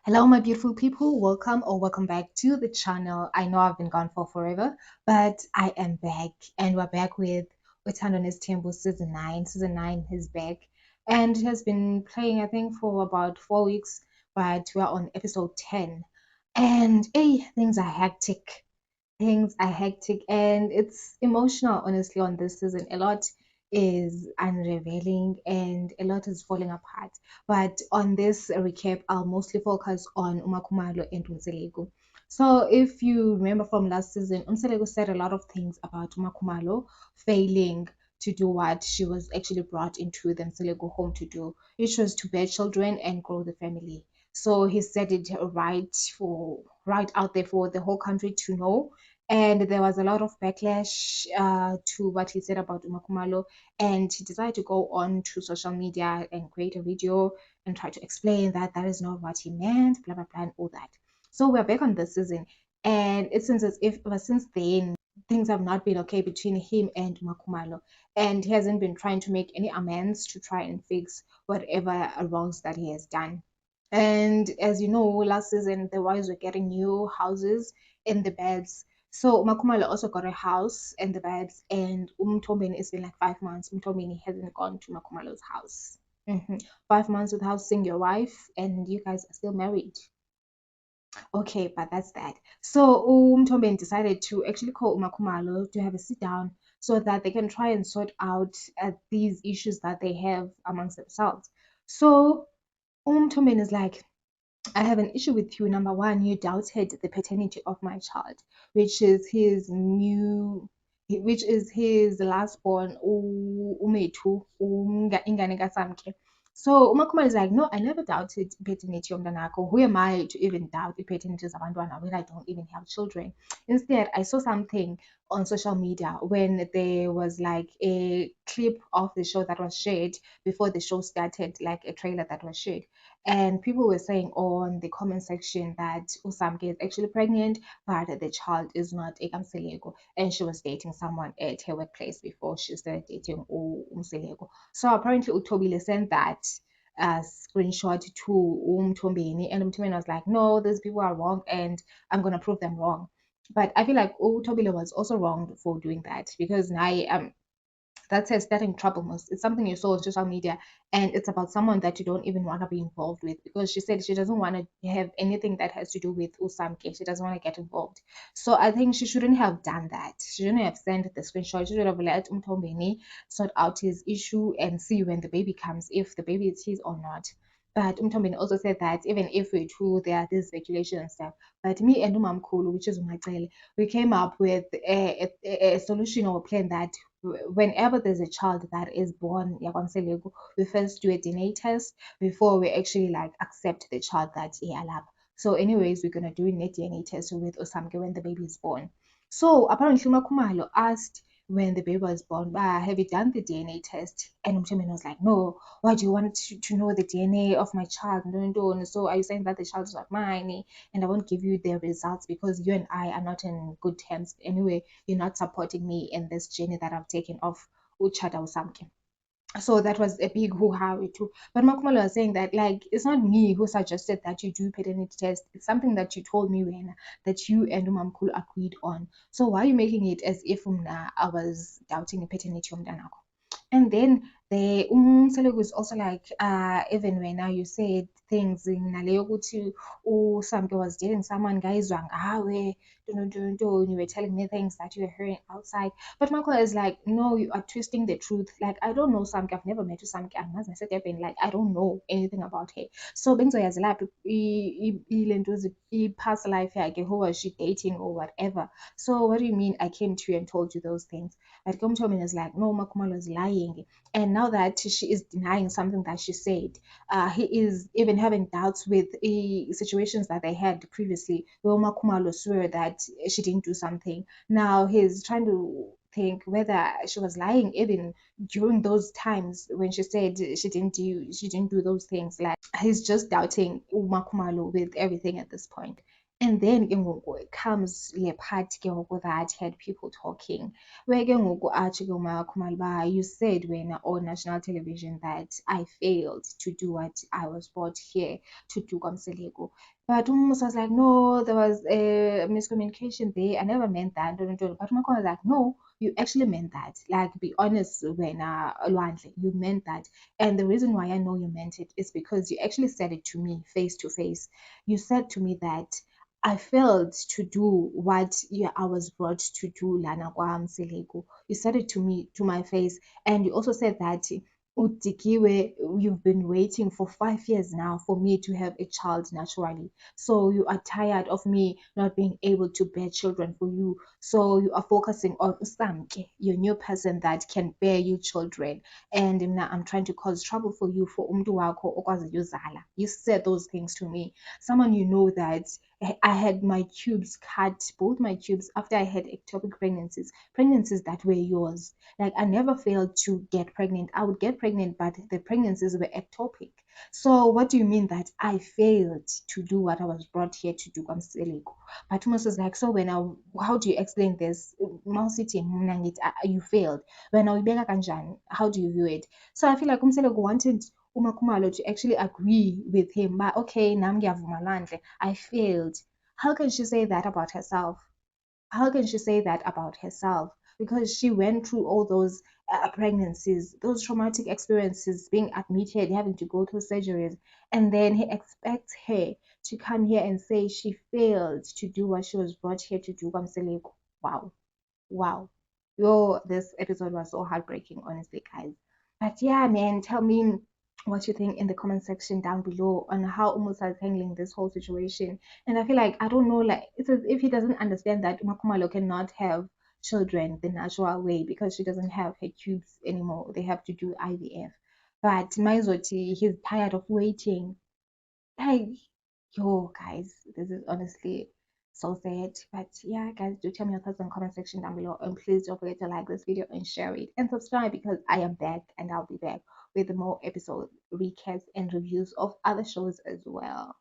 Hello, my beautiful people. Welcome back to the channel. I know I've been gone for forever, but I am back, and we're back with Utando Nestembu season 9. Season 9 is back, and it has been playing, I think, for about 4 weeks, but we're on episode 10. And hey, things are hectic. Things are hectic, and it's emotional, honestly, on this season. A lot is unrevealing and a lot is falling apart. But on this recap, I'll mostly focus on Umakumalo and Umselego. So if you remember from last season, Umselego said a lot of things about Umakumalo failing to do what she was actually brought into the Mselego home to do, which was to bear children and grow the family. So he said it right out there for the whole country to know. And there was a lot of backlash to what he said about Umakumalo, and he decided to go on to social media and create a video and try to explain that that is not what he meant, blah blah blah, and all that. So we're back on this season, and it seems as if ever since then things have not been okay between him and Makumalo, and he hasn't been trying to make any amends to try and fix whatever wrongs that he has done. And as you know, last season the wives were getting new houses in the beds. So Makumalo also got a house and the beds, and Umtombeni it's been like 5 months. Umtombeni hasn't gone to Makumalo's house. 5 months without seeing your wife, and you guys are still married. Okay, but that's that. So Umtombeni decided to actually call Umakumalo to have a sit down so that they can try and sort out these issues that they have amongst themselves. So Umtombeni is like, I have an issue with you. Number one, you doubted the paternity of my child, which is his last born, Umetu, ingane kaSamke. So Umakhumalo is like, no, I never doubted paternity yomntanakho. Who am I to even doubt the paternity zabantwana when I don't even have children? Instead, I saw something on social media when there was like a clip of the show that was shared before the show started, like a trailer that was shared, and people were saying on the comment section that Usamke is actually pregnant, but the child is not Ekamselego, and she was dating someone at her workplace before she started dating Umselego. So apparently Utobile sent that screenshot to Umtombeni, and Umtombeni was like, no, these people are wrong, and I'm gonna prove them wrong. But I feel like Utobile was also wrong for doing that, because now that says starting trouble most. It's something you saw on social media, and it's about someone that you don't even want to be involved with, because she said she doesn't want to have anything that has to do with Usamke. She doesn't want to get involved. So I think she shouldn't have done that. She shouldn't have sent the screenshot. She should have let Umtombeni sort out his issue and see when the baby comes, if the baby is his or not. But Umtombeni also said that even if we're true, there are this speculation and stuff. But me and Umamkulu, which is Umacele, we came up with a solution or a plan that whenever there's a child that is born yakwanselego, we first do a DNA test before we actually like accept the child that iyalapha. So anyways, we're gonna do a DNA test with Osamke when the baby is born. So apparently Makumalo asked when the baby was born, have you done the DNA test? And Mtumene was like, no, why do you want to know the DNA of my child? No, no, no. So are you saying that the child is not mine and I won't give you the results because you and I are not in good terms anyway? You're not supporting me in this journey that I've taken of Uchada Usamke. So that was a big hoo-ha too. But Makumalo was saying that like it's not me who suggested that you do paternity test. It's something that you told me when that you and Umamkulu agreed on. So why are you making it as if I was doubting the paternity of Mdanako? And then the Selegu is also like, even when now you said things in naleyo ukuthi Samke was dating someone guys ngawe, you were telling me things that you were hearing outside. But Michael is like, no, you are twisting the truth. Like, I don't know Samke, I've never met Samke, like I don't know anything about her. So bengizoyazi lapha past life yakhe, who was she dating or whatever. So what do you mean I came to you and told you those things? But Komtomin is like, no, Makumalo is lying. And now that she is denying something that she said, he is even having doubts with situations that they had previously, where Makumalo swore that she didn't do something. Now he's trying to think whether she was lying even during those times when she said she didn't do those things. Like he's just doubting Makumalo with everything at this point. And then ke ngoku comes le part ke ngoku that had people talking, where ke ngoku atsho ke uMakhumalo uba you said wena on national television that I failed to do what I was brought here to do kwaMseleku. But Umusa was like, no, there was a miscommunication there. I never meant that. But Umakhumalo was like, no, you actually meant that. Like, be honest, when Lwandle, you meant that. And the reason why I know you meant it is because you actually said it to me face to face. You said to me that I failed to do what I was brought to do lana kwaMseleku. You said it to me, to my face, and you also said that Utikiwe, you've been waiting for 5 years now for me to have a child naturally. So you are tired of me not being able to bear children for you. So you are focusing on Usamke, your new person that can bear you children. And now I'm trying to cause trouble for you for umntu wakho okwaziyo uzala. You said those things to me. Someone you know that I had my tubes cut, both my tubes, after I had ectopic pregnancies that were yours. Like I never failed to get pregnant. I would get pregnant, but the pregnancies were ectopic. So what do you mean that I failed to do what I was brought here to do? Kwamseleku? But Thomas was like, so how do you explain this? City, you failed. When I kanjani, how do you view it? So I feel like Umseleku wanted uMakhumalo to actually agree with him. But okay, nam ngiyavuma Lwandle, I failed. How can she say that about herself? How can she say that about herself? Because she went through all those pregnancies, those traumatic experiences, being admitted, having to go through surgeries, and then he expects her to come here and say she failed to do what she was brought here to do. Kwamseleku. Wow, wow. Yo, this episode was so heartbreaking, honestly, guys. But yeah, man, tell me what you think in the comment section down below on how Umusa is handling this whole situation. And I feel like, I don't know, like, it's as if he doesn't understand that Makumalo cannot have children the natural way because she doesn't have her tubes anymore. They have to do IVF. But Maizoti, he's tired of waiting. Like, yo, guys, this is honestly so sad. But yeah, guys, do tell me your thoughts in the comment section down below. And please don't forget to like this video and share it and subscribe because I am back and I'll be back with more episode recaps and reviews of other shows as well.